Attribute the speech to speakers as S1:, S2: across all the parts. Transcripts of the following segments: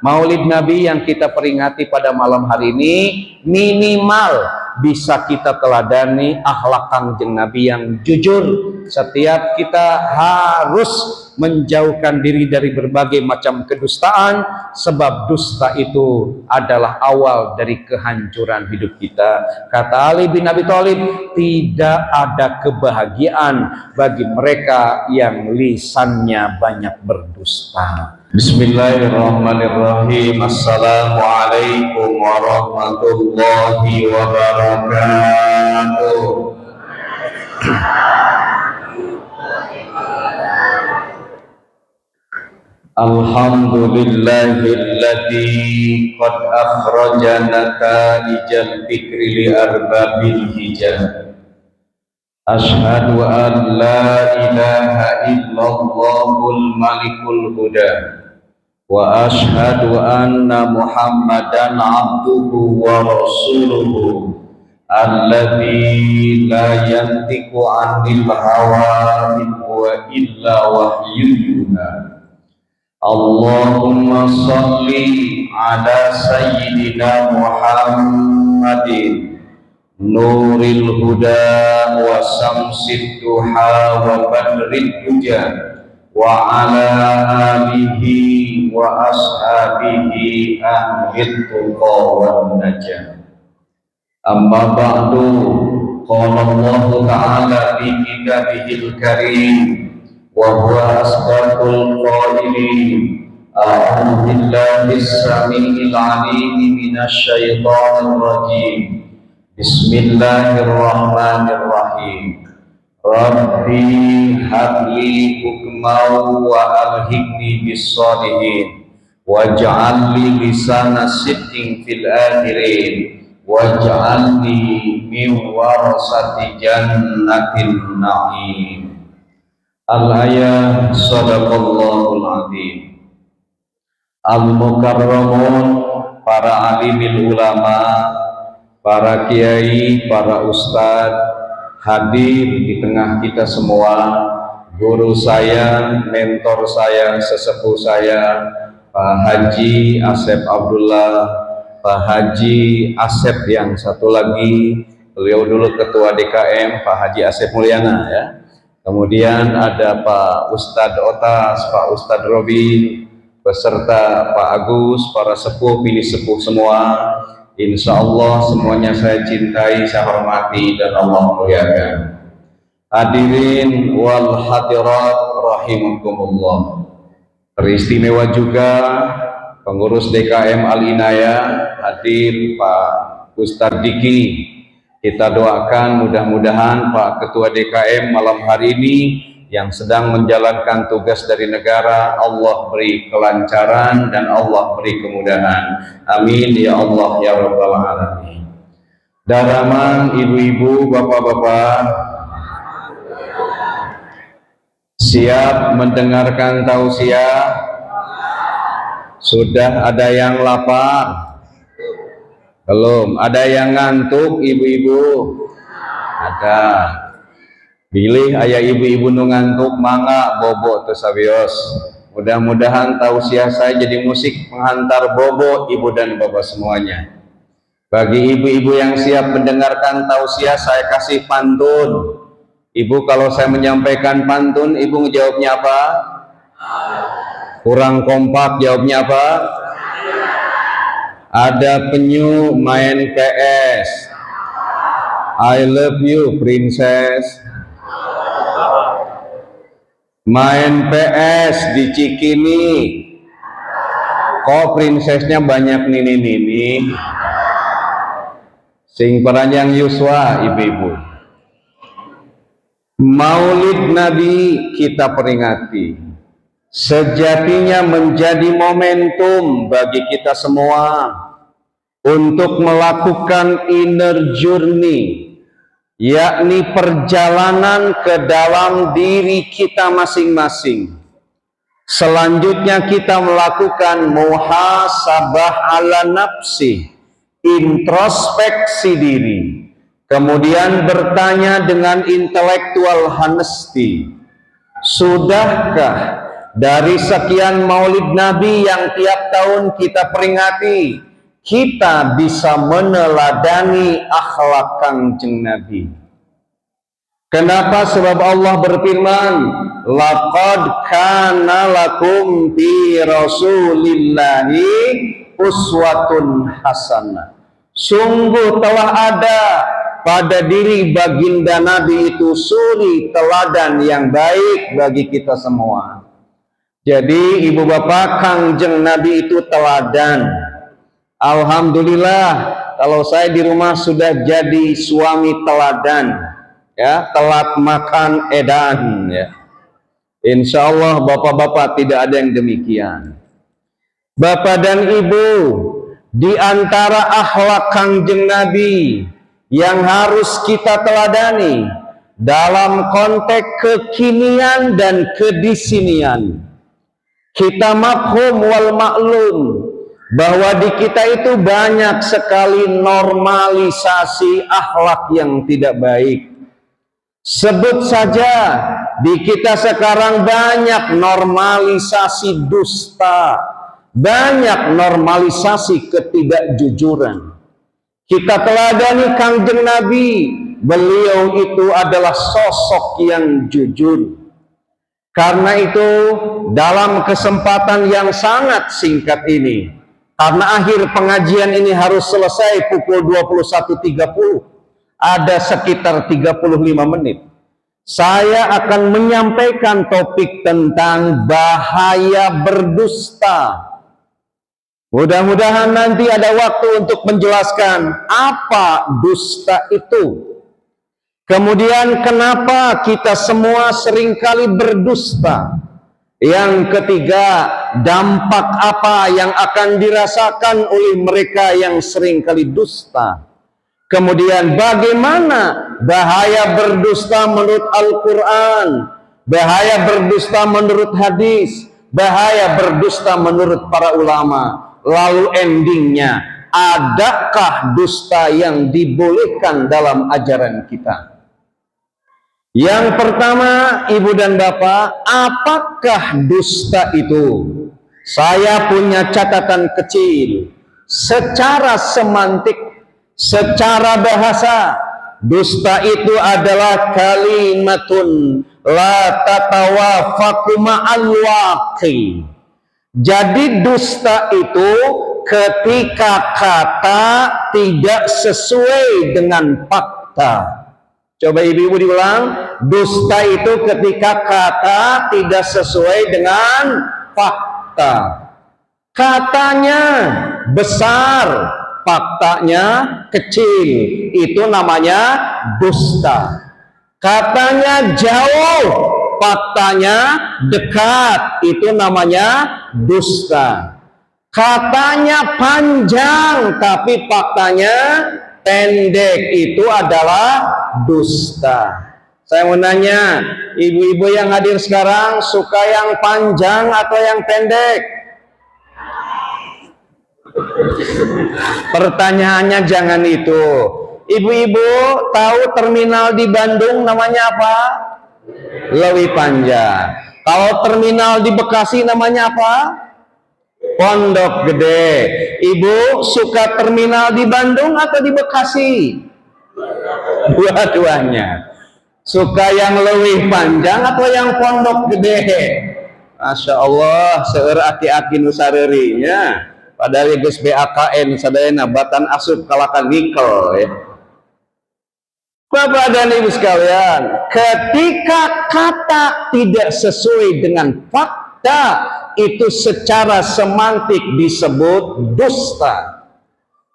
S1: Maulid Nabi yang kita peringati pada malam hari ini minimal bisa kita teladani akhlak Kangjeng Nabi yang jujur. Setiap kita harus menjauhkan diri dari berbagai macam kedustaan, sebab dusta itu adalah awal dari kehancuran hidup kita. Kata Ali bin Abi Thalib, tidak ada kebahagiaan bagi mereka yang lisannya banyak berdusta. Bismillahirrahmanirrahim. Assalamualaikum warahmatullahi wabarakatuh. Alhamdulillahilladzi qad akhrajana tarijal fikri li arbabil hijab. Ashhadu an la ilaha illallahul malikul huda wa ashhadu anna Muhammadan abduhu wa rasuluhu alladzi la yantiqu 'anil hawa in huwa illa wahyun yuha. Allahumma shalli ala sayyidina Muhammadin nuril huda wa samsid duha wa badrid duja wa ala alihi wa ashabihi ahlit tuqa wan najah. Amma ba'du, qala Allah ta'ala fi kitabihil karim wa huwa asdaqul qailin. A'udzu billahi as-sami'il 'alim minasy syaithanir rajim. Bismillahirrahmanirrahim. Rabbi habli hukman wa alhiqni bis-shalihin waj'alni lisana sidqin fil akhirin waj'alni min warasati jannatin na'im. Al-ayah sadaqallahul azim. Al-mukarramun, para alimil ulama, para kiai, para ustadz, hadir di tengah kita semua, guru saya, mentor saya, sesepuh saya, Pak Haji Asep Abdullah, Pak Haji Asep yang satu lagi, beliau dulu ketua DKM, Pak Haji Asep Mulyana ya. Kemudian ada Pak Ustadz Otas, Pak Ustadz Robin, beserta Pak Agus, para sepuh, pilih sepuh semua. Insya Allah semuanya saya cintai, saya hormati, dan Allah muliakan. Hadirin wal hadirat rahimakumullah. Teristimewa juga pengurus DKM Al-Inayah, hadir Pak Ustadz Diki. Kita doakan mudah-mudahan Pak Ketua DKM malam hari ini yang sedang menjalankan tugas dari negara, Allah beri kelancaran dan Allah beri kemudahan. Amin ya Allah ya Rabbal Alamin. Daraman, ibu-ibu, bapak-bapak, siap mendengarkan tausiah? Sudah ada yang lapar? Belum? Ada yang ngantuk, ibu-ibu? Ada. Pilih ayah ibu-ibu nu ngantuk, mangga bobo tesabios. Mudah-mudahan tausiah saya jadi musik penghantar bobo ibu dan bapak semuanya. Bagi ibu-ibu yang siap mendengarkan tausiah, saya kasih pantun. Ibu kalau saya menyampaikan pantun, ibu ngejawabnya apa? Kurang kompak, jawabnya apa? Ada penyu main PS. I love you princess. Main PS di Cikini, kok prinsesnya banyak nini-nini. Sing peranjang Yuswa, ibu-ibu. Maulid Nabi kita peringati. Sejatinya menjadi momentum bagi kita semua untuk melakukan inner journey, yakni perjalanan ke dalam diri kita masing-masing. Selanjutnya kita melakukan muhasabah ala nafsi, introspeksi diri. Kemudian bertanya dengan intelektual honesty, sudahkah dari sekian maulid Nabi yang tiap tahun kita peringati, kita bisa meneladani akhlak Kangjeng Nabi. Kenapa? Sebab Allah berfirman, laqad kana lakum fi rasulillahi uswatun hasanah. Sungguh telah ada pada diri baginda Nabi itu suri teladan yang baik bagi kita semua. Jadi ibu bapak, Kangjeng Nabi itu teladan. Alhamdulillah kalau saya di rumah sudah jadi suami teladan, ya, telat makan edan, ya. Insya Allah bapak-bapak tidak ada yang demikian. Bapak dan ibu, di antara akhlak Kangjeng Nabi yang harus kita teladani dalam konteks kekinian dan kedisinian, kita makhum wal maklum bahwa di kita itu banyak sekali normalisasi akhlak yang tidak baik. Sebut saja di kita sekarang banyak normalisasi dusta, banyak normalisasi ketidakjujuran. Kita teladani Kangjeng Nabi, beliau itu adalah sosok yang jujur. Karena itu dalam kesempatan yang sangat singkat ini, karena akhir pengajian ini harus selesai pukul 21.30, ada sekitar 35 menit. Saya akan menyampaikan topik tentang bahaya berdusta. Mudah-mudahan nanti ada waktu untuk menjelaskan apa dusta itu. Kemudian kenapa kita semua seringkali berdusta. Yang ketiga, dampak apa yang akan dirasakan oleh mereka yang seringkali dusta. Kemudian bagaimana bahaya berdusta menurut Al-Quran, bahaya berdusta menurut hadis, bahaya berdusta menurut para ulama. Lalu endingnya, adakah dusta yang dibolehkan dalam ajaran kita? Yang pertama, ibu dan bapak, apakah dusta itu? Saya punya catatan kecil. Secara semantik, secara bahasa, dusta itu adalah kalimatun la tatawafaqu ma'al waqi. Jadi dusta itu ketika kata tidak sesuai dengan fakta. Coba ibu-ibu diulang, dusta itu ketika kata tidak sesuai dengan fakta. Katanya besar, faktanya kecil, itu namanya dusta. Katanya jauh, faktanya dekat, itu namanya dusta. Katanya panjang, tapi faktanya pendek, itu adalah dusta. Saya mau nanya, ibu-ibu yang hadir sekarang suka yang panjang atau yang pendek? Pertanyaannya jangan itu. Ibu-ibu tahu terminal di Bandung namanya apa? Lewi Panjang. Kalau terminal di Bekasi namanya apa? Pondok Gede. Ibu suka terminal di Bandung atau di Bekasi? Dua-duanya. Suka yang Lewi Panjang atau yang Pondok Gede? Masya Allah, seueur aki-aki nusarerinya. Padahal geus BAKN sadayana batan asup kalakan nikel, ya. Bapak dan ibu sekalian, ketika kata tidak sesuai dengan fakta, itu secara semantik disebut dusta.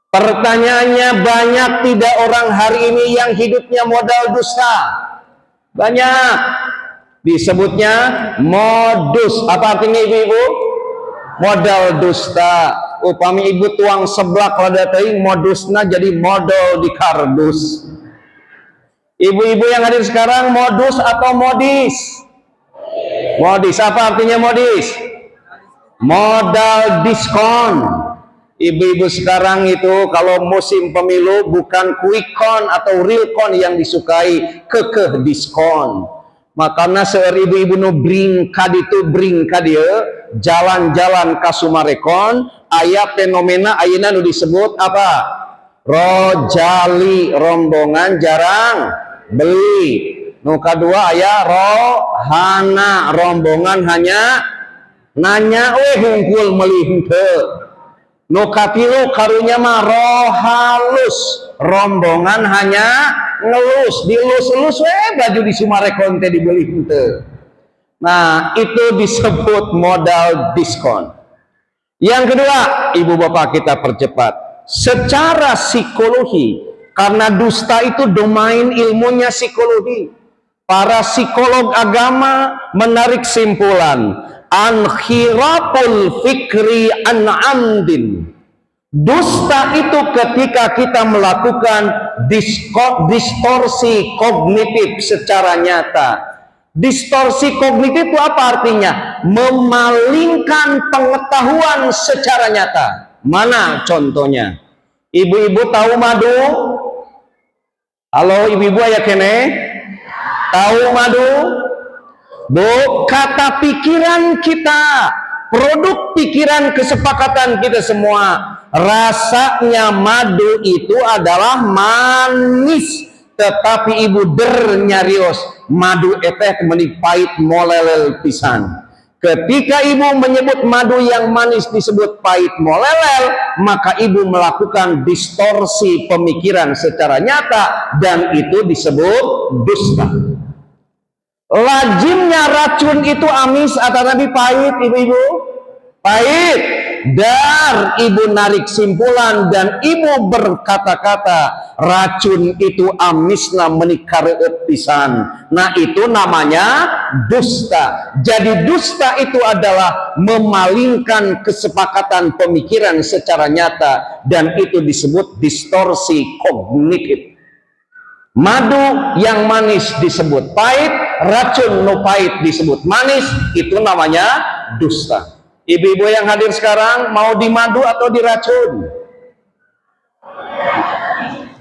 S1: Pertanyaannya, banyak tidak orang hari ini yang hidupnya modal dusta? Banyak. Disebutnya modus. Apa artinya ibu-ibu? Modal dusta. Upami ibu tuang seblak lada teuing modusna jadi modal di kardus. Ibu-ibu yang hadir sekarang modus atau modis? Modis. Apa artinya modis? Modal diskon. Ibu-ibu sekarang itu kalau musim pemilu bukan quick count atau real count yang disukai, kekeh diskon. makana seueur ibu-ibu nu bring ka dieu jalan-jalan ka Sumarekon aya fenomena ayeuna nu disebut apa? Rojali, rombongan jarang beli. Nu kadua aya rohana, rombongan hanya nanya hungkul meuli henteu. Nu katilu karunya mah rohalus, rombongan hanya ngelus, dilus-elus we baju di Sumarekon teh dibeli henteu. Nah, itu disebut modal diskon. Yang kedua, ibu bapak kita percepat. Secara psikologi, karena dusta itu domain ilmunya psikologi. Para psikolog agama menarik simpulan ankhirapul fikri an amdin. Dusta itu ketika kita melakukan distorsi kognitif secara nyata. Distorsi kognitif itu apa artinya? Memalingkan pengetahuan secara nyata. Mana contohnya? Ibu-ibu tahu madu? Halo ibu-ibu aya kene? Tahu madu? Bu, kata pikiran kita, produk pikiran kesepakatan kita semua, rasanya madu itu adalah manis, tetapi ibu nyarios madu eta meni pahit molelel pisan. Ketika ibu menyebut madu yang manis disebut pahit molelel, maka ibu melakukan distorsi pemikiran secara nyata dan itu disebut dusta. Lazimnya racun itu amis atau nabi pahit, ibu-ibu? Pahit. Dan ibu narik simpulan dan ibu berkata-kata racun itu amisna menikareut pisan. Nah, itu namanya dusta. Jadi dusta itu adalah memalingkan kesepakatan pemikiran secara nyata dan itu disebut distorsi kognitif. Madu yang manis disebut pahit, racun nu pahit disebut manis, itu namanya dusta. Ibu-ibu yang hadir sekarang mau di madu atau diracun?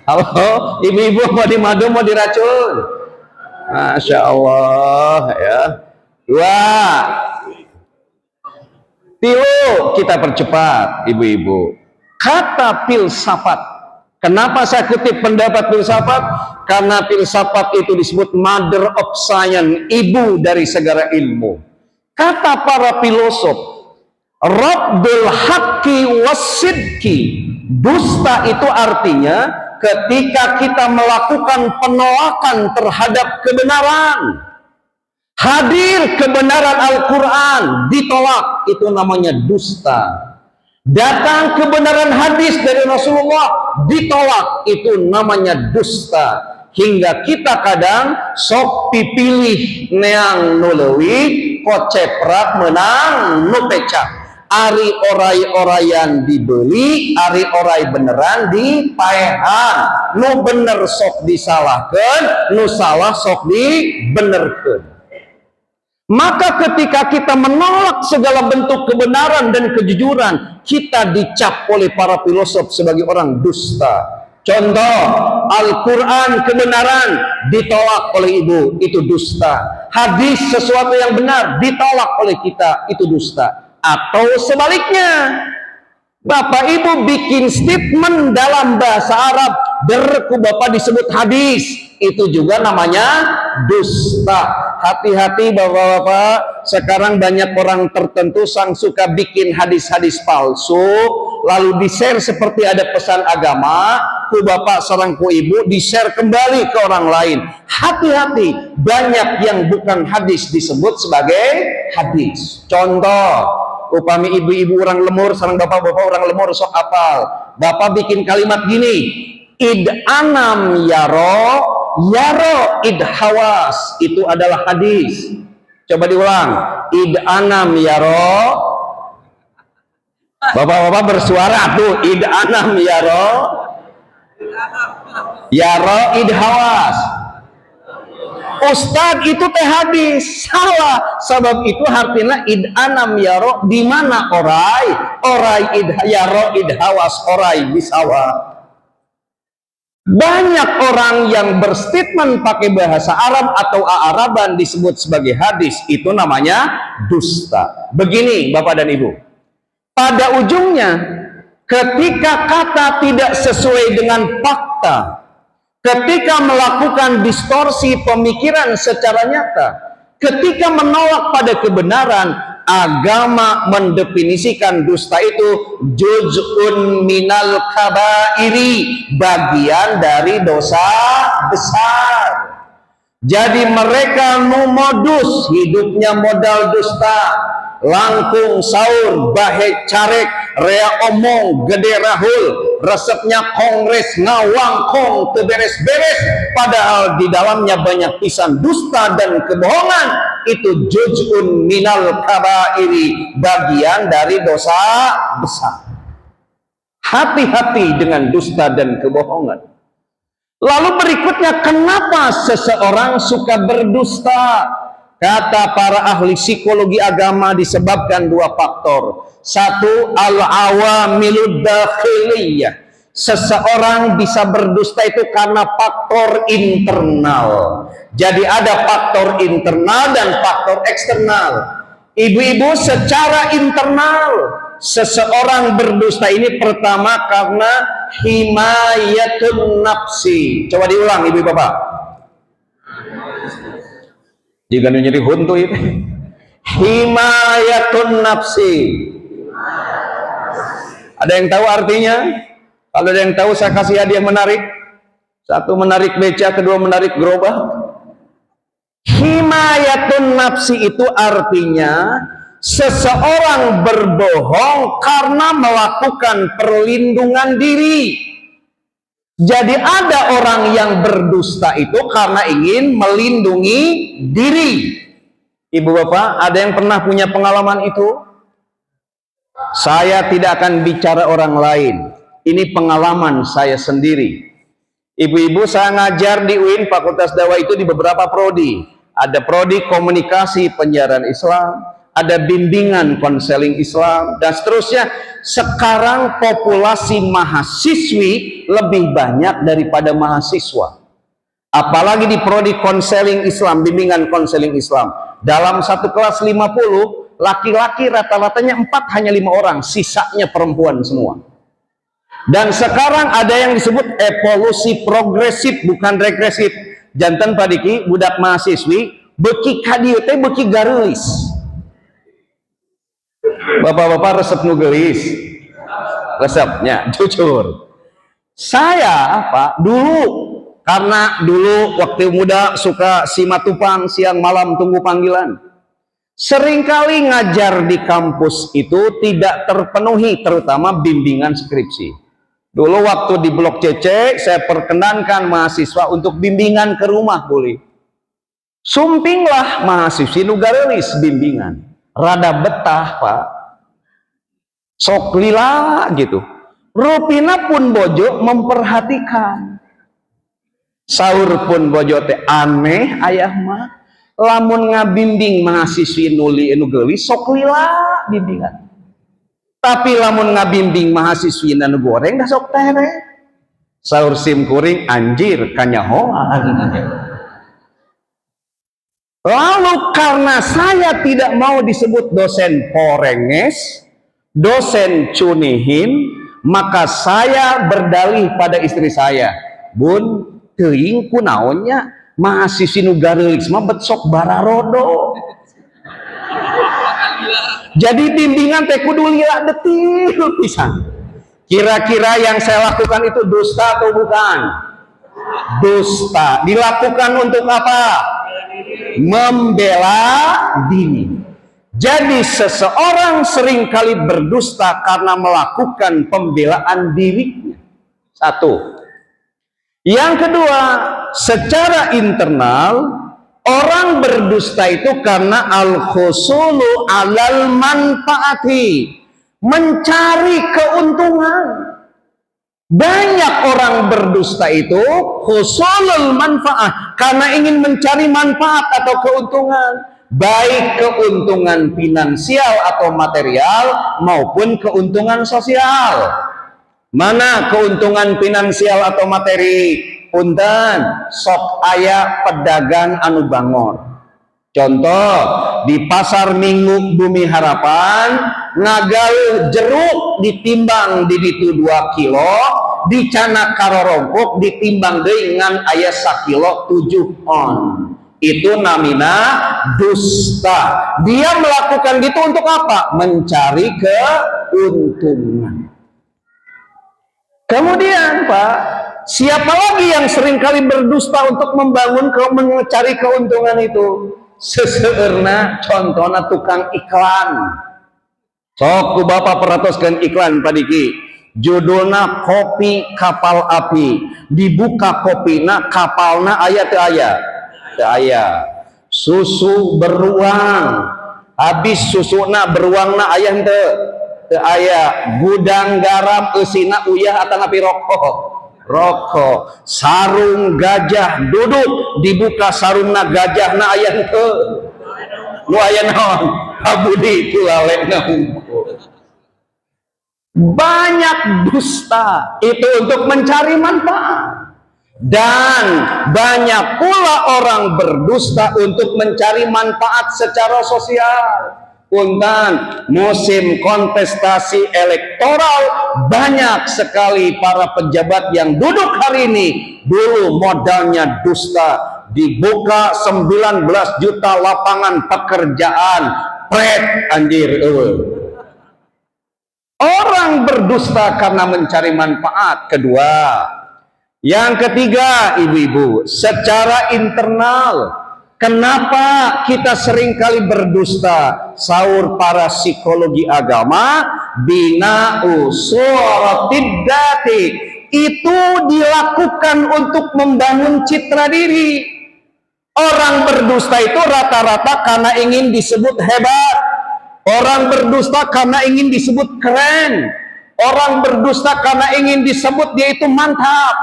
S1: Halo, ibu-ibu mau di madu mau diracun? Masya Allah ya. Dua, tilu, kita percepat ibu-ibu. Kata filsafat. Kenapa saya kutip pendapat filsafat? Karena filsafat itu disebut mother of science, ibu dari segala ilmu. Kata para filosof, Raddul haqqi wasidki, dusta itu artinya ketika kita melakukan penolakan terhadap kebenaran. Hadir kebenaran Al-Quran ditolak, itu namanya dusta. Datang kebenaran hadis dari Rasulullah ditolak, itu namanya dusta. Hingga kita kadang sok pipilih neang nuleuwih koceprat menang nu pecah. Ari oray-orayan dibeli, ari oray beneran dipaehan. Nu bener sok disalahkeun, nu salah sok dibenerkeun. Maka ketika kita menolak segala bentuk kebenaran dan kejujuran, kita dicap oleh para filosof sebagai orang dusta. Contoh, Al-Quran kebenaran ditolak oleh ibu, itu dusta. Hadis sesuatu yang benar ditolak oleh kita, itu dusta. Atau sebaliknya, bapak ibu bikin statement dalam bahasa Arab, derku bapak disebut hadis, itu juga namanya dusta. Hati-hati bapak-bapak, sekarang banyak orang tertentu sang suka bikin hadis-hadis palsu, lalu di-share seperti ada pesan agama, ku bapak sareng ku ibu di-share kembali ke orang lain. Hati-hati, banyak yang bukan hadis disebut sebagai hadis. Contoh, upami ibu-ibu orang lemur sareng bapak-bapak orang lemur sok apal. Bapak bikin kalimat gini, id anam yaro id hawas, itu adalah hadis. Coba diulang, id anam yaro. Bapak-bapak bersuara tuh, id anam yaro id hawas. Ustadz itu teh hadis, salah. Sebab itu artinya id anam yaro, di mana oray id yaro id hawas, oray bisawa.
S2: Banyak orang yang berstatement pakai bahasa Arab atau Araban disebut sebagai hadis, itu namanya dusta. Begini Bapak dan Ibu, pada ujungnya ketika kata tidak sesuai dengan fakta, ketika melakukan distorsi pemikiran secara nyata, ketika menolak pada kebenaran, agama mendefinisikan dusta itu juz'un minal kabairi, bagian dari dosa besar. Jadi mereka modus hidupnya modal dusta, langkung saun, bahe carek, rea omong, gede rahul, resepnya kongres, ngawangkong, teberes-beres, padahal di dalamnya banyak pisan dusta dan kebohongan. Itu juz'un minal kabairi, bagian dari dosa besar. Hati-hati dengan dusta dan kebohongan. Lalu berikutnya, kenapa seseorang suka berdusta? Kata para ahli psikologi agama disebabkan dua faktor. Satu, al-awamilud dakhiliyah. Seseorang bisa berdusta itu karena faktor internal. Jadi ada faktor internal dan faktor eksternal. Ibu-ibu, secara internal seseorang berdusta ini pertama karena himayatun nafsi. Coba diulang ibu bapak. Jika nyeri huntu itu himayatun nafsi. Ada yang tahu artinya? Kalau ada yang tahu saya kasih hadiah menarik. Satu menarik beca, kedua menarik gerobak. Himayatun nafsi itu artinya seseorang berbohong karena melakukan perlindungan diri. Jadi ada orang yang berdusta itu karena ingin melindungi diri. Ibu bapak, ada yang pernah punya pengalaman itu? Saya tidak akan bicara orang lain. Ini pengalaman saya sendiri. Ibu-ibu, saya ngajar di UIN Fakultas Dakwah itu di beberapa prodi. Ada prodi komunikasi penyiaran Islam, ada bimbingan konseling Islam, dan seterusnya. Sekarang populasi mahasiswi lebih banyak daripada mahasiswa. Apalagi di prodi konseling Islam, bimbingan konseling Islam. Dalam satu kelas 50, laki-laki rata-ratanya 4, hanya 5 orang, sisanya perempuan semua. Dan sekarang ada yang disebut evolusi progresif, bukan regresif. Jantan padiki budak mahasiswi beki kadieu teh beki garelis. Bapak-bapak resep nu geulis. Resepnya jujur. Saya Pak dulu, karena dulu waktu muda suka simatupang siang malam tunggu panggilan. Seringkali ngajar di kampus itu tidak terpenuhi, terutama bimbingan skripsi. Dulu waktu di Blok CC, saya perkenankan mahasiswa untuk bimbingan ke rumah boleh. Sumpinglah mahasiswi nu garelis bimbingan. Rada betah Pak. Sok lila gitu. Rupina pun bojo memperhatikan. Saur pun bojo teh aneh ayah mah. Lamun ngabimbing mahasiswi nuli nu geulis sok lila bimbingan. Tapi lamun ngabimbing mahasiswi nu goreng dah sok tere. Saur sim kuring anjir kanyahoan. Lalu karena saya tidak mau disebut dosen porenges, dosen cunihin, maka saya berdalih pada istri saya, Bun, teuing kunaonnya mahasiswi nu gareulis mah bet sok bararodo. Jadi bimbingan teh kudu lila detil pisan. Kira-kira yang saya lakukan itu dusta atau bukan? Dusta. Dilakukan untuk apa? Membela diri. Jadi seseorang seringkali berdusta karena melakukan pembelaan dirinya. Satu. Yang kedua, secara internal orang berdusta itu karena al-khusulu alal manfaati, mencari keuntungan. Banyak orang berdusta itu husulul manfaat, karena ingin mencari manfaat atau keuntungan, baik keuntungan finansial atau material maupun keuntungan sosial. Mana keuntungan finansial atau materi? Punten, sok aya pedagang anu bangor. Contoh, di pasar Minggu Bumi Harapan ngagaluh jeruk ditimbang di ditu 2 kilo, di Canak Karorompok ditimbang dengan aya 1 kilo 7 on. Itu namina dusta. Dia melakukan gitu untuk apa? Mencari keuntungan. Kemudian Pak, siapa lagi yang seringkali berdusta untuk mencari keuntungan itu? Seseueurna contohna tukang iklan. Sok ku Bapak perhatoskeun iklan padiki. Judulna kopi kapal api. Dibuka kopina, kapalna aya teu aya? Teu aya. Susu beruang. Habis susuna beruangna aya henteu? Teu aya. Gudang garam eusina uyah atau napi rokok. Sarung gajah duduk, dibuka sarungna gajahna aya henteu? Nu aya naon? Abudi tulalena hungkul. Banyak dusta itu untuk mencari manfaat, dan banyak pula orang berdusta untuk mencari manfaat secara sosial. Punten, musim kontestasi elektoral banyak sekali para pejabat yang duduk hari ini dulu modalnya dusta. Dibuka 19 juta lapangan pekerjaan, pret anjir. Orang berdusta karena mencari manfaat. Kedua, yang ketiga, ibu-ibu, secara internal. Kenapa kita seringkali berdusta? Saur para psikologi agama, bina'u suratid dati, itu dilakukan untuk membangun citra diri. Orang berdusta itu rata-rata karena ingin disebut hebat. Orang berdusta karena ingin disebut keren. Orang berdusta karena ingin disebut dia itu mantap.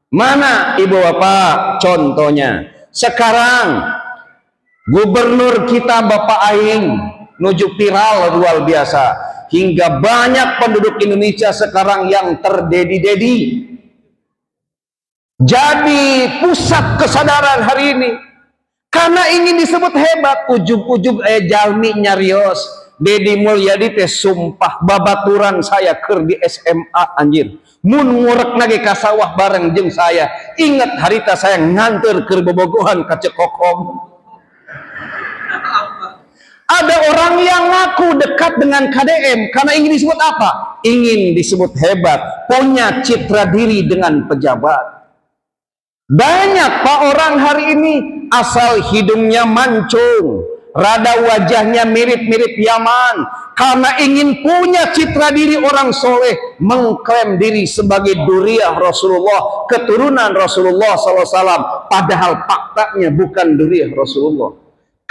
S2: Mana ibu bapak contohnya? Sekarang gubernur kita Bapak Aing nuju viral luar biasa, hingga banyak penduduk Indonesia sekarang yang terdedi-dedi. Jadi pusat kesadaran hari ini karena ingin disebut hebat. Ujug-ujug jalmi nyarios Dedi Mulyadi teh sumpah babaturan saya keur di SMA anjir. Mun ngurek nage ka sawah bareng jeung saya. Ingat harita saya nganter keur bobogohan ka Cekokom. Ada orang yang ngaku dekat dengan KDM karena ingin disebut apa? Ingin disebut hebat, punya citra diri dengan pejabat. Banyak Pak orang hari ini asal hidungnya mancung, rada wajahnya mirip-mirip Yaman, karena ingin punya citra diri orang soleh, mengklaim diri sebagai duriyah Rasulullah, keturunan Rasulullah SAW, padahal faktanya bukan duriyah Rasulullah.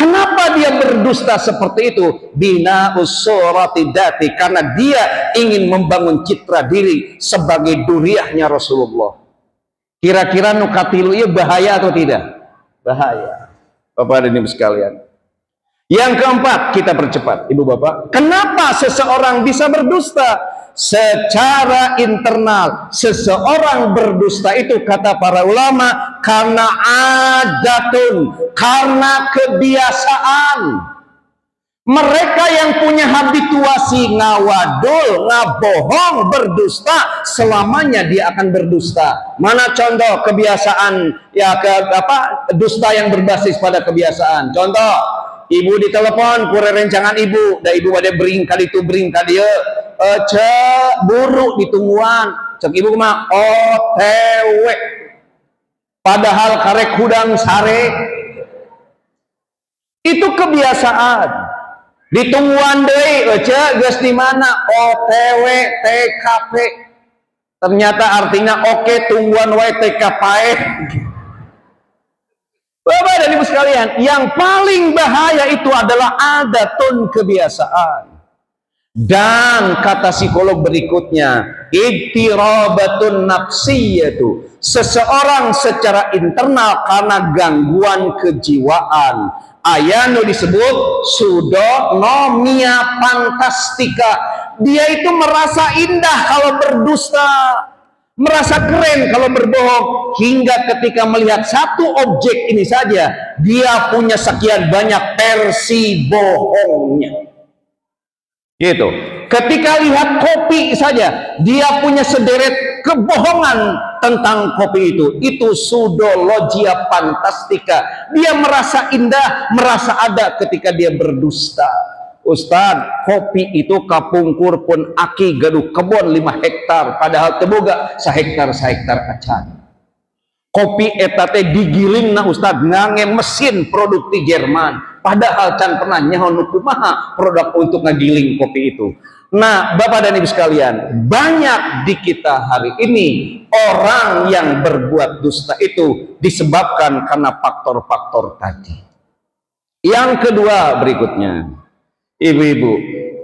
S2: Kenapa dia berdusta seperti itu? Bina'us suratidati, karena dia ingin membangun citra diri sebagai duriyahnya Rasulullah. Kira-kira nukatilu ya bahaya atau tidak? Bahaya. Bapak dan Ibu sekalian. Yang keempat, kita percepat, Ibu Bapak. Kenapa seseorang bisa berdusta? Secara internal, seseorang berdusta itu kata para ulama karena adatun, karena kebiasaan. Mereka yang punya habituasi ngawadul, ngabohong, berdusta, selamanya dia akan berdusta. Mana contoh kebiasaan dusta yang berbasis pada kebiasaan? Contoh, ibu ditelepon kure rencangan ibu, da ibu ada bering kali itu bering kali ya, cek buru ditungguan, cek ibu mah OTW, padahal karek hudang sare. Itu kebiasaan. Ditungguan deui cek geus di mana? OTW TKP. Ternyata artinya oke tungguan wae TKP. Bapak dan Ibu sekalian, yang paling bahaya itu adalah adatun, kebiasaan. Dan kata psikolog berikutnya, ittirabatun nafsiyatu, seseorang secara internal karena gangguan kejiwaan aya nu disebut pseudonomia fantastika. Dia itu merasa indah kalau berdusta, merasa keren kalau berbohong, hingga ketika melihat satu objek ini saja dia punya sekian banyak versi bohongnya. Gitu. Ketika lihat kopi saja dia punya sederet kebohongan tentang kopi itu. Itu pseudologia fantastika. Dia merasa indah, merasa ada ketika dia berdusta. Ustad, kopi itu kapungkur pun aki gaduh kebon 5 hektar, padahal teboga sahektar acan. Kopi etate digiling na Ustad ngange mesin produk di Jerman, padahal can pernah nyaho kumaha produk untuk ngagiling kopi itu. Nah, Bapak dan Ibu sekalian, banyak di kita hari ini orang yang berbuat dusta itu disebabkan karena faktor-faktor tadi. Yang kedua berikutnya, ibu-ibu,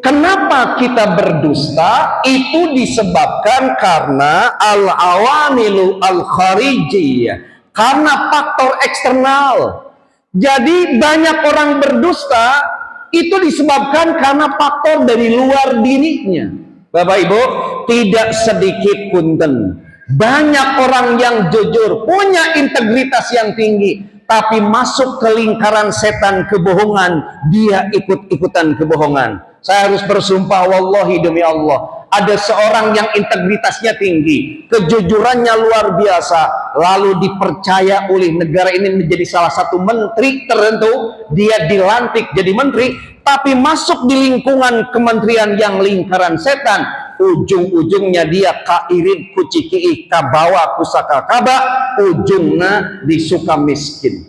S2: kenapa kita berdusta? Itu disebabkan karena al-awamilu al-kharijiyah, karena faktor eksternal. Jadi banyak orang berdusta itu disebabkan karena faktor dari luar dirinya. Bapak Ibu, tidak sedikit punten, banyak orang yang jujur, punya integritas yang tinggi, tapi masuk ke lingkaran setan kebohongan, dia ikut-ikutan kebohongan. Saya harus bersumpah wallahi demi Allah, ada seorang yang integritasnya tinggi, kejujurannya luar biasa, lalu dipercaya oleh negara ini menjadi salah satu menteri tertentu, dia dilantik jadi menteri, tapi masuk di lingkungan kementerian yang lingkaran setan, ujung-ujungnya dia kairin kuciki kabawa pusaka kaba, ujungnya disuka miskin.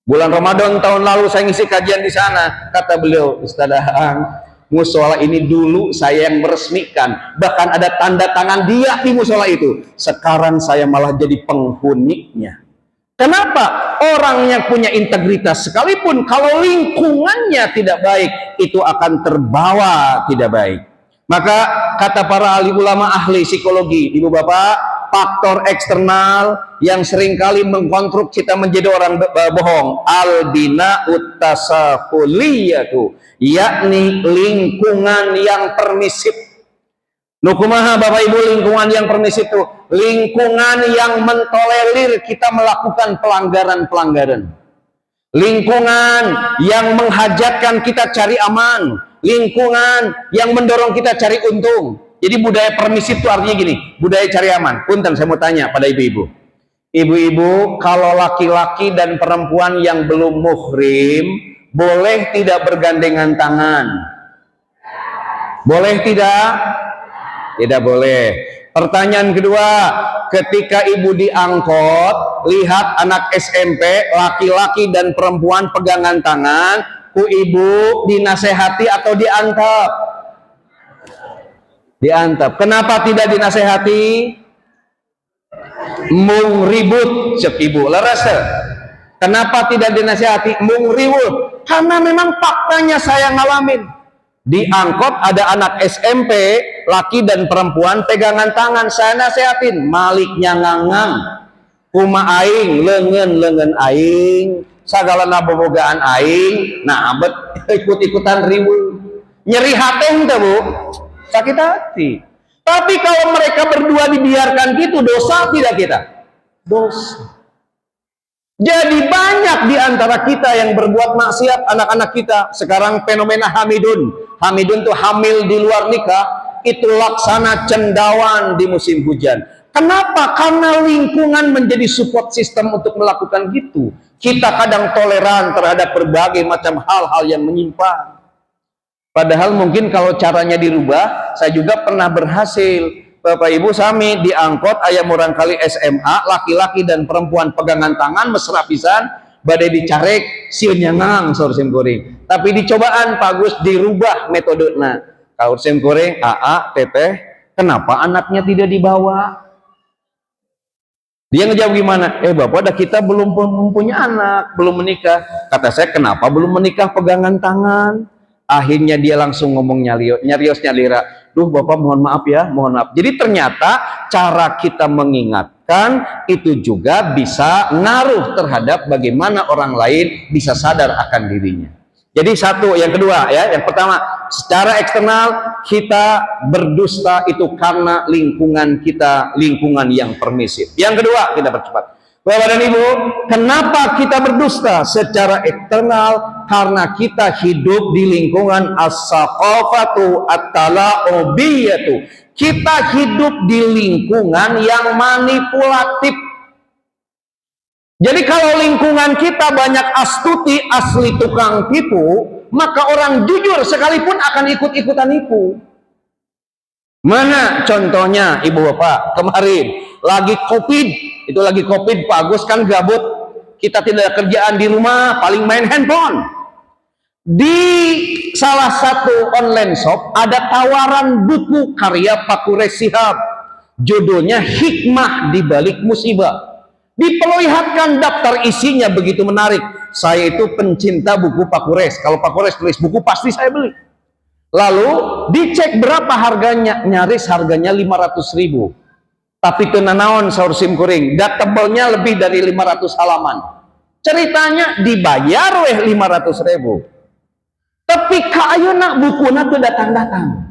S2: Bulan Ramadan tahun lalu saya ngisi kajian di sana, kata beliau, Ustaz Ahang, musola ini dulu saya yang meresmikan, bahkan ada tanda tangan dia di musola itu. Sekarang saya malah jadi penghuninya. Kenapa? Orang yang punya integritas sekalipun kalau lingkungannya tidak baik, itu akan terbawa tidak baik. Maka kata para ahli ulama ahli psikologi, ibu bapak, faktor eksternal yang seringkali mengkonstruk kita menjadi orang bohong, albina utasafuliyatu, yakni lingkungan yang permisif. Nukumaha Bapak Ibu, lingkungan yang permisif itu lingkungan yang mentolerir kita melakukan pelanggaran-pelanggaran, lingkungan yang menghajatkan kita cari aman, lingkungan yang mendorong kita cari untung. Jadi budaya permisif itu artinya gini, budaya cari aman. Punten, saya mau tanya pada ibu-ibu. Ibu-ibu, kalau laki-laki dan perempuan yang belum muhrim, boleh tidak bergandengan tangan? Boleh tidak? Tidak boleh. Pertanyaan kedua, ketika ibu diangkot, lihat anak SMP, laki-laki dan perempuan pegangan tangan, ku ibu dinasehati atau diantap? Diantap. Kenapa tidak dinasehati? Mung ribut cek ibu leres. Kenapa tidak dinasehati? Mung ribut karena memang faktanya saya ngalamin di angkot ada anak SMP laki dan perempuan pegangan tangan, saya nasehatin maliknya ngangang kuma aing lengen aing sagala nabobogaan aing, nah abet ikut-ikutan ribut, nyeri hati ente bu, sakit hati. Tapi kalau mereka berdua dibiarkan gitu, dosa tidak kita? Dosa. Jadi banyak di antara kita yang berbuat maksiat, anak-anak kita sekarang fenomena hamidun. Hamidun tuh hamil di luar nikah, itu laksana cendawan di musim hujan. Kenapa? Karena lingkungan menjadi support system untuk melakukan gitu. Kita kadang toleran terhadap berbagai macam hal-hal yang menyimpang. Padahal mungkin kalau caranya dirubah, saya juga pernah berhasil. Bapak Ibu sami diangkot ayam orang kali SMA, laki-laki dan perempuan pegangan tangan mesra pisan, badai dicarek sieun nyangang saur sim goreng. Tapi dicobaan Pak Gus dirubah metodenya. Kaur sim goreng, AA, teteh, kenapa anaknya tidak dibawa? Dia ngejawab gimana? Bapak dah kita belum mempunyai anak, belum menikah. Kata saya, kenapa belum menikah pegangan tangan? Akhirnya dia langsung ngomong nyarios nyalira, duh bapak mohon maaf ya, mohon maaf. Jadi ternyata cara kita mengingat, kan itu juga bisa ngaruh terhadap bagaimana orang lain bisa sadar akan dirinya. Jadi satu, yang kedua ya, yang pertama secara eksternal kita berdusta itu karena lingkungan kita, lingkungan yang permisif. Yang kedua, kita percepat. Bapak dan Ibu, kenapa kita berdusta secara eksternal? Karena kita hidup di lingkungan as-saqafatu at-tala'ubiyatu. Kita hidup di lingkungan yang manipulatif. Jadi kalau lingkungan kita banyak astuti, asli tukang tipu, maka orang jujur sekalipun akan ikut-ikutan nipu. Mana contohnya Ibu Bapak? Kemarin lagi COVID, itu lagi COVID, Pak Agus kan gabut, kita tidak ada kerjaan di rumah, paling main handphone. Di salah satu online shop ada tawaran buku karya Pak Quraish Shihab, judulnya Hikmah di Balik Musibah. Diperlihatkan daftar isinya begitu menarik. Saya itu pencinta buku Pak Quraish. Kalau Pak Quraish tulis buku pasti saya beli. Lalu dicek berapa harganya, nyaris harganya 500.000. Tapi kena naon saur sim kuring, datable-nya lebih dari 500 halaman. Ceritanya dibayar weh 500.000. Tapi kaayana bukuna tuh datang-datang.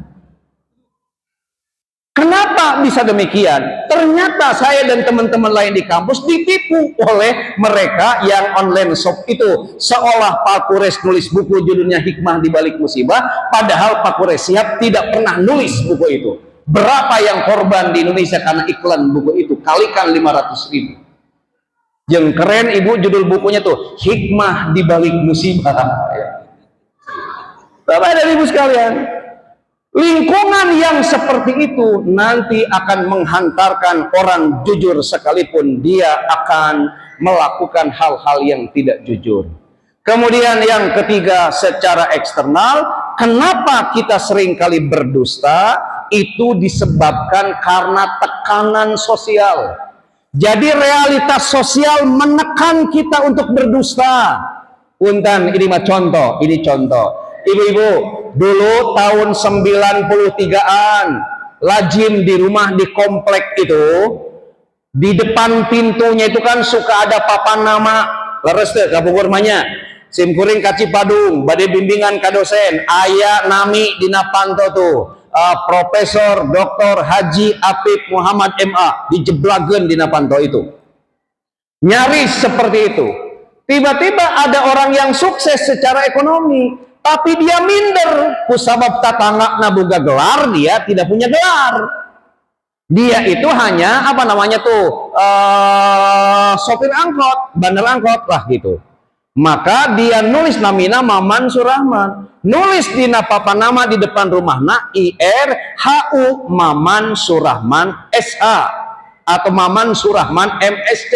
S2: Kenapa bisa demikian? Ternyata saya dan teman-teman lain di kampus ditipu oleh mereka yang online shop itu. Seolah Pak Quraish nulis buku judulnya Hikmah di Balik Musibah, padahal Pak Quraish Shihab tidak pernah nulis buku itu. Berapa yang korban di Indonesia karena iklan buku itu? Kalikan 500.000. Yang keren Ibu, judul bukunya tuh Hikmah di Balik Musibah. Bapak dan Ibu sekalian, lingkungan yang seperti itu nanti akan menghantarkan orang jujur sekalipun dia akan melakukan hal-hal yang tidak jujur. Kemudian yang ketiga, secara eksternal, kenapa kita seringkali berdusta? Itu disebabkan karena tekanan sosial. Jadi realitas sosial menekan kita untuk berdusta. Punten, ini mah contoh, ini contoh. Ibu-ibu, dulu tahun 93-an, lazim di rumah di komplek itu, di depan pintunya itu kan suka ada papan nama, leres teh kapukur mahnya, sim kuring ka Cipadung, bade bimbingan ka dosen, aya nami dina panto tuh, Profesor Dr. Haji Apip Muhammad MA, dijeblageun dina panto itu. Nyaris seperti itu. Tiba-tiba ada orang yang sukses secara ekonomi, tapi dia minder kusabab tatangga nabuga gelar, dia tidak punya gelar. Dia itu hanya apa namanya tuh sopir angkot, bandar angkot lah gitu. Maka dia nulis namina Maman Surahman, nulis di papan nama di depan rumahna IRHU Maman Surahman SH atau Maman Surahman MSC.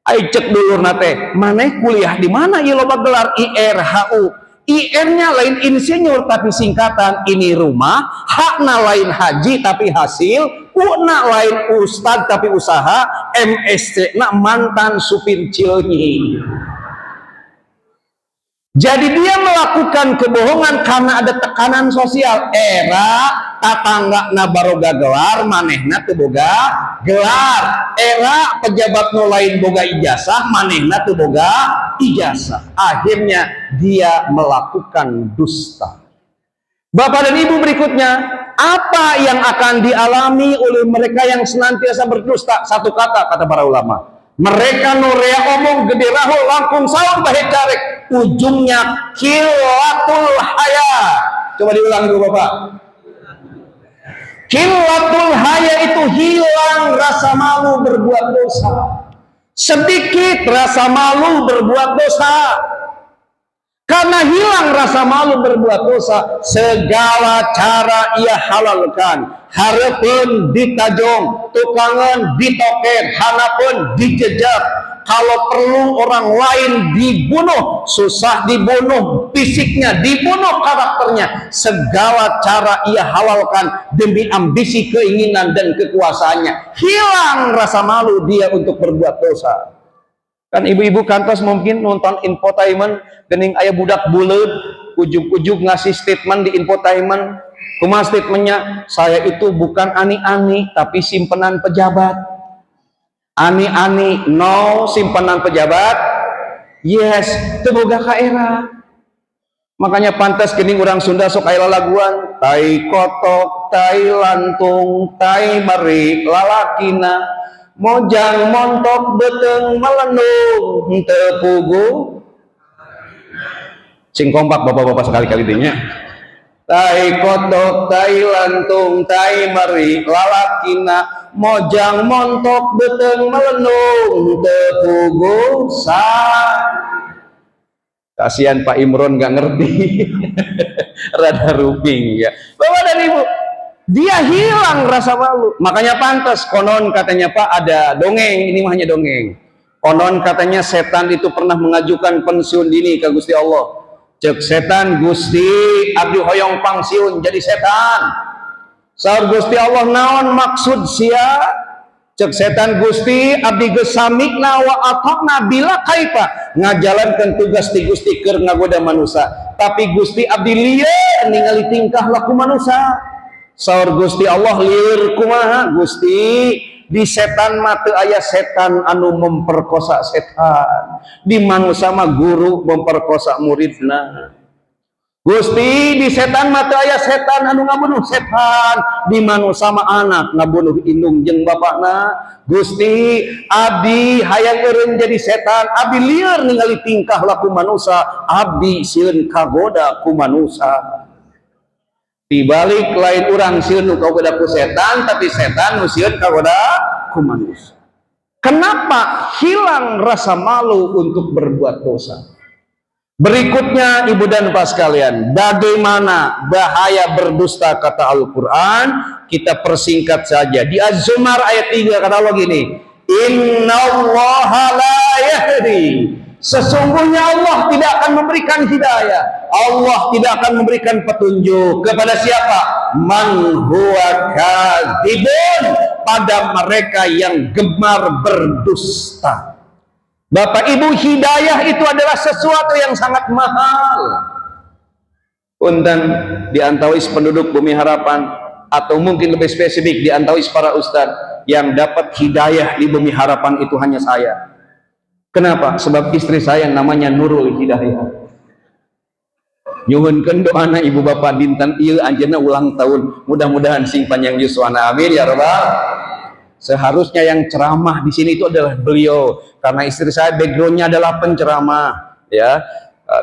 S2: Ai cek dulur nate, maneh kuliah di mana ieu loba gelar IRHU? IR-nya lain insinyur tapi singkatan, ini rumah, hakna lain haji tapi hasil, U-na lain ustad tapi usaha, MSC-na mantan supir cilnyi. Jadi dia melakukan kebohongan karena ada tekanan sosial. Era tatangga na baroga gelar, manehna teu boga gelar. Era pejabat nu lain boga ijazah, manehna teu boga ijazah. Akhirnya dia melakukan dusta. Bapak dan Ibu, berikutnya, apa yang akan dialami oleh mereka yang senantiasa berdusta? Satu kata, kata para ulama. Mereka nurea omong gede raho langkung saur bahe carek, ujungnya kilatul haya. Coba diulang dulu Bapak. Kilatul haya itu hilang rasa malu berbuat dosa. Sedikit rasa malu berbuat dosa. Karena hilang rasa malu berbuat dosa, segala cara ia halalkan. Hareupeun ditajong, tukangan ditoker, hanapun dijejak. Kalau perlu orang lain dibunuh, susah dibunuh fisiknya, dibunuh karakternya. Segala cara ia halalkan demi ambisi, keinginan dan kekuasaannya. Hilang rasa malu dia untuk berbuat dosa. Kan ibu-ibu kantos mungkin nonton infotainment, gening aya budak buleud ujug-ujug ngasih statement di infotainment. Kumaha statementnya? Saya itu bukan ani-ani tapi simpenan pejabat. Ani-ani no simpanan pejabat, yes, teboga ka era. Makanya pantas gening orang Sunda sok aya laguan, tai kotok, tai lantung, tai meri, lalakina, mojang montok beteng melenung, teu pugu. Sing kompak bapak-bapak sekali-kali dinya. Tai kotok, tai lantung, tai meri, lalakina, mojang montok beteng melenung, teu pugu sa. Kasihan Pak Imron nggak ngerti. Rada ruping ya. Bapak dan Ibu, dia hilang rasa malu. Makanya pantas konon katanya Pak ada dongeng, ini mah hanya dongeng. Konon katanya setan itu pernah mengajukan pensiun dini ke Gusti Allah. Cek setan, Gusti abdi hoyong pangsiun jadi setan. Saur Gusti Allah naon maksud sia? Cek setan, Gusti abdi geus samikna wa ataqna bila kaifa ngajalankeun tugas ti Gusti keur ngagoda manusia. Tapi Gusti abdi lieur ningali tingkah laku manusia. Saur Gusti Allah, lieur kumaha? Gusti di setan mah teu aya setan anu memperkosa setan. Di manusia mah guru memperkosa muridna. Gusti di setan mah teu aya setan anu ngabunuh setan. Di manusia mah anak ngabunuh indung jeung bapakna. Gusti abdi hayang eureun jadi setan, abdi lieur ningali tingkah laku manusia, abdi sieun kagoda ku manusia. Dibalik lain urang sieun nu kagoda ku setan, tapi setan nu sieun kagoda ku manusia. Kenapa hilang rasa malu untuk berbuat dosa? Berikutnya ibu dan bapak sekalian, bagaimana bahaya berdusta kata Al-Quran? Kita persingkat saja. Di Az-Zumar ayat 3 kata Allah gini, Innallaha la yahdi. Sesungguhnya Allah tidak akan memberikan hidayah. Allah tidak akan memberikan petunjuk kepada siapa? Man huwa kadzibun, pada mereka yang gemar berdusta. Bapak Ibu, hidayah itu adalah sesuatu yang sangat mahal. Punten di antawis penduduk Bumi Harapan, atau mungkin lebih spesifik di antawis para ustadz, yang dapat hidayah di Bumi Harapan itu hanya saya. Kenapa? Sebab istri saya namanya Nurul Hidayah. Nyuhunkeun doana ibu bapak dinten ieu anjeunna ulang tahun, mudah-mudahan sing panjang yuswana, amin ya rabbal. Seharusnya yang ceramah di sini itu adalah beliau, karena istri saya backgroundnya adalah penceramah, ya.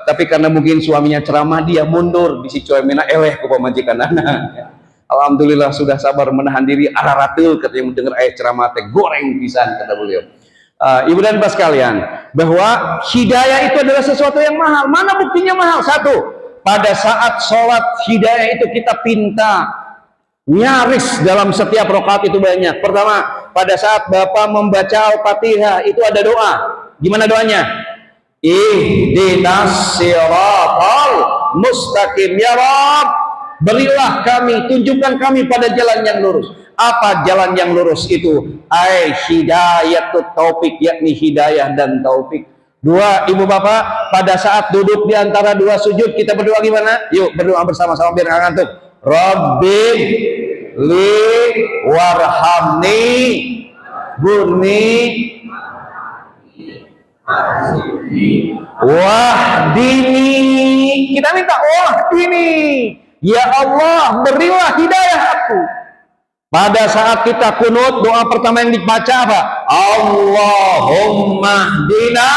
S2: Tapi karena mungkin suaminya ceramah, dia mundur di si cuemina eleh ku pamajikan anak. Alhamdulillah sudah sabar menahan diri, araratul ketika mendengar ayat ceramah teh goreng pisan kata beliau. Ibu dan bapak sekalian, bahwa hidayah itu adalah sesuatu yang mahal. Mana buktinya mahal? Satu, pada saat sholat hidayah itu kita pinta. Nyaris dalam setiap rakaat itu banyak. Pertama, pada saat Bapak membaca Al-Fatihah itu ada doa. Gimana doanya? Ihdinas siratal mustaqim, ya Rabb, berilah kami, tunjukkan kami pada jalan yang lurus. Apa jalan yang lurus itu? Hidayatut taufik, yakni hidayah dan taufik. Dua, ibu bapak, pada saat duduk di antara dua sujud kita berdoa gimana? Yuk berdoa bersama-sama biar nggak ngantuk. Rabbi li warhamni burni wahdini. Kita minta wahdini, ya Allah berilah hidayah aku. Pada saat kita kunut, doa pertama yang dibaca apa? Allahumma hdina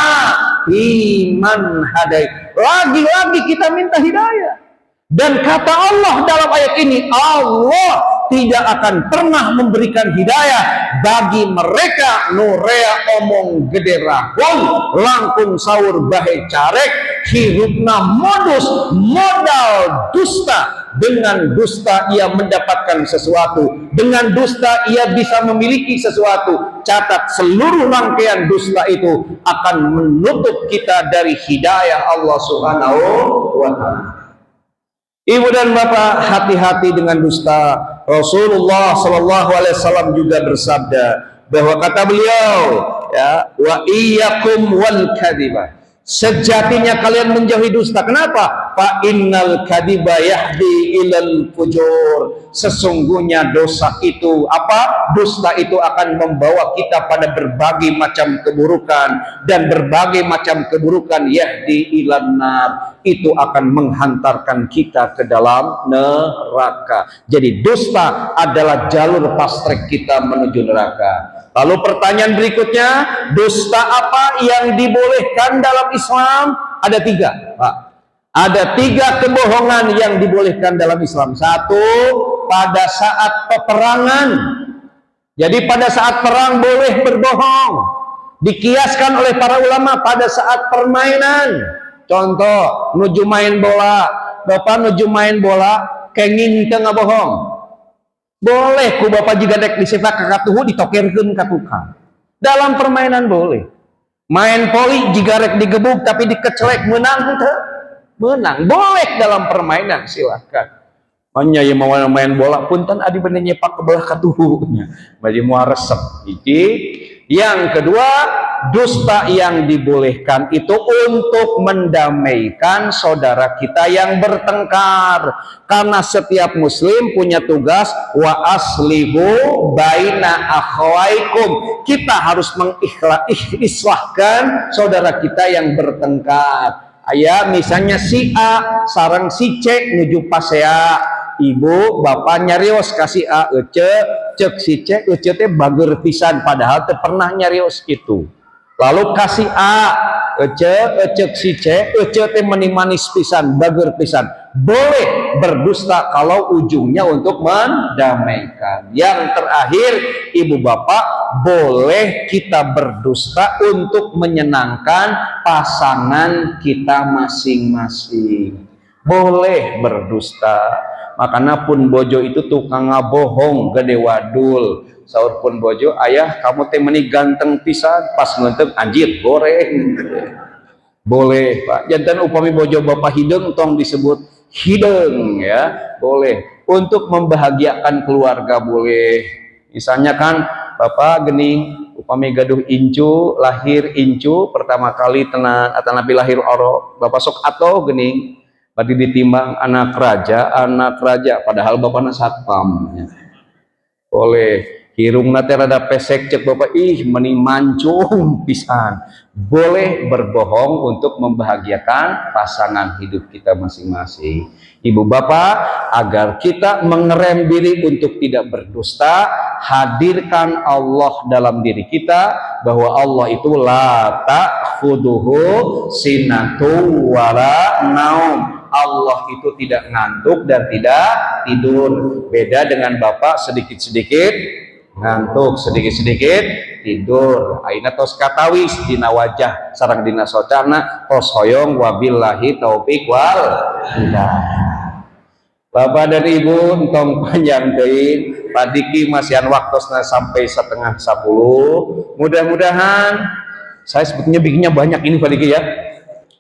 S2: iman hadai. Lagi-lagi kita minta hidayah. Dan kata Allah dalam ayat ini, Allah tidak akan pernah memberikan hidayah bagi mereka nurea omong gede rahong langkung saur bahe carek hirupna modal dusta. Dengan dusta ia mendapatkan sesuatu, dengan dusta ia bisa memiliki sesuatu. Catat, seluruh rangkaian dusta itu akan menutup kita dari hidayah Allah Subhanahu wa ta'ala. Ibu dan bapak, hati-hati dengan dusta. Rasulullah Shallallahu Alaihi Wasallam juga bersabda bahwa kata beliau, ya, wa iyyakum wal kadhiba. Sejatinya kalian menjauhi dusta. Kenapa? Apa? Innal kadiba yahdi ilal fujur. Sesungguhnya dosa itu apa? Dusta itu akan membawa kita pada berbagai macam keburukan, dan berbagai macam keburukan yahdi ilan nar, itu akan menghantarkan kita ke dalam neraka. Jadi dusta adalah jalur fast track kita menuju neraka. Lalu pertanyaan berikutnya, dusta apa yang dibolehkan dalam Islam? Ada 3, Pak. Ada 3 kebohongan yang dibolehkan dalam Islam. 1, pada saat peperangan. Jadi pada saat perang boleh berbohong. Dikiaskan oleh para ulama pada saat permainan. Contoh, nuju main bola. Bapak nuju main bola, kenging tengah bohong. Boleh ku bapak juga dek disifat kakatuhu ditokerkeun ka tukang. Dalam permainan boleh. Main poli jika rek digebuk tapi dikecelek menang teu? Menang. Boleh dalam permainan, silahkan. Hanya yang mau main bola punten adi bener nyepak ke belah katuhunya. Bari moal resep. Iki. Yang kedua, dusta yang dibolehkan itu untuk mendamaikan saudara kita yang bertengkar. Karena setiap muslim punya tugas wa aslihu baina akhwaikum. Kita harus mengislahkan saudara kita yang bertengkar. Aya misalnya si A sareng si C nuju pasea. Ibu bapak nyarios kasih A cek si C teh bager pisan padahal teu pernah nyarios gitu. Lalu kasih A cek si C teh manis pisan bager pisan. Boleh berdusta kalau ujungnya untuk mendamaikan. Yang terakhir, ibu bapak, boleh kita berdusta untuk menyenangkan pasangan kita masing-masing. Boleh berdusta. Makanya pun bojo itu tukang ngabohong gede wadul. Saur pun bojo, ayah kamu teh meuni ganteng pisan, pas ngeunteung anjir goreng. Boleh Pak. Jantan upami bojo bapak hideung tong disebut hideung ya. Boleh. Untuk membahagiakan keluarga boleh. Misalnya kan bapak gening upami gaduh incu, lahir incu pertama kali tenan atau nabi lahir oro, bapak sok atau gening tadi ditimbang anak raja padahal bapakna satpam. Boleh. Hirungna teh rada pesek cek bapak, ih meni mancung pisan. Boleh berbohong untuk membahagiakan pasangan hidup kita masing-masing. Ibu bapak, agar kita mengerem diri untuk tidak berdusta, hadirkan Allah dalam diri kita, bahwa Allah itu la ta'khuduhu sinatu wala naum. Allah itu tidak ngantuk dan tidak tidur. Beda dengan bapak sedikit-sedikit ngantuk, sedikit-sedikit tidur. Aina tos katawis dina wajah sareng dina socana tos hoyong wabillahi taufik wal hidayah. Bapak dan ibu entong panjang deui, padiki masihan waktosna sampai 9:30. Mudah-mudahan saya sebetulnya bikinnya banyak ini padiki ya.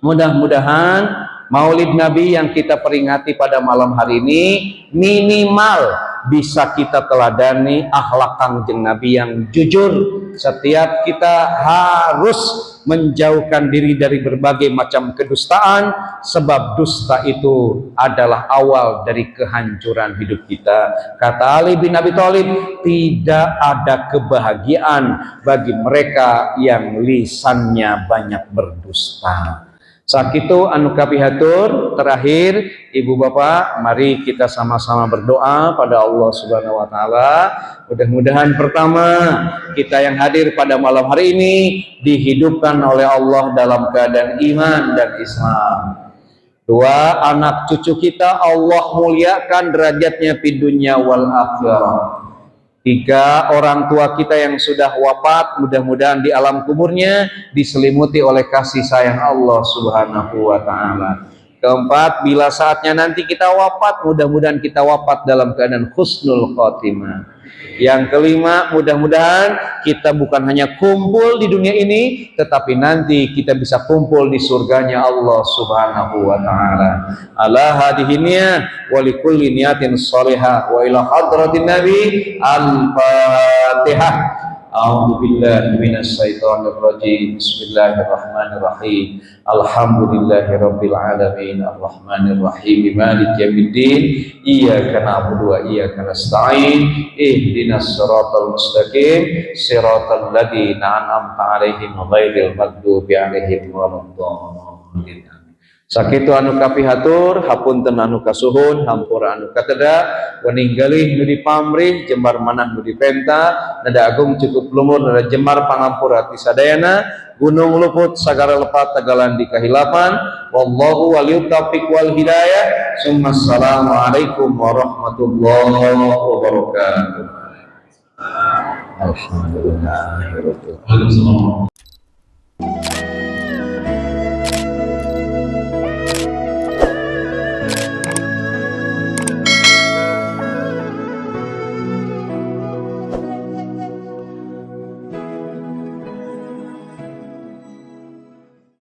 S2: Mudah-mudahan Maulid Nabi yang kita peringati pada malam hari ini minimal bisa kita teladani akhlak Kangjeng Nabi yang jujur. Setiap kita harus menjauhkan diri dari berbagai macam kedustaan, sebab dusta itu adalah awal dari kehancuran hidup kita. Kata Ali bin Abi Thalib, tidak ada kebahagiaan bagi mereka yang lisannya banyak berdusta. Sakitu anu kapihatur. Terakhir, ibu bapak, mari kita sama-sama berdoa pada Allah Subhanahu wa taala. Mudah-mudahan pertama, kita yang hadir pada malam hari ini dihidupkan oleh Allah dalam keadaan iman dan Islam. 2, anak cucu kita Allah muliakan derajatnya di dunia wal akhirah. 3, orang tua kita yang sudah wafat, mudah-mudahan di alam kuburnya diselimuti oleh kasih sayang Allah Subhanahu wa taala. 4, bila saatnya nanti kita wafat, mudah-mudahan kita wafat dalam keadaan husnul khotimah. Yang 5, mudah-mudahan kita bukan hanya kumpul di dunia ini, tetapi nanti kita bisa kumpul di surganya Allah Subhanahu wa taala. Ala hadihiniya wa likulli niyatin shalihah wa ila hadratin nabi al-fatihah.
S1: A'udzu billahi minasyaitonir rajim. Bismillahirrahmanirrahim. Alhamdulillahirabbil alamin. Arrahmanir rahim. Maliki yaumiddin. Iyyaka na'budu wa iyyaka nasta'in. Ihdinas siratal mustaqim. Siratal ladzina an'amta 'alaihim ghairil maghdubi 'alaihim waladdallin. Sakitu anu kapihatur, hapunten anu kasuhun, hampura anu kateda, waninggalih nu dipamrih, jembar manah nu dipenta, nada agung cukup lumur, nada jembar pangampura tisadayana, gunung luput, sagara lepat, tagalan di kahilapan, wallahu waliyut taufiq wal hidayah, summa assalamualaikum warahmatullahi wabarakatuh. Alhamdulillah.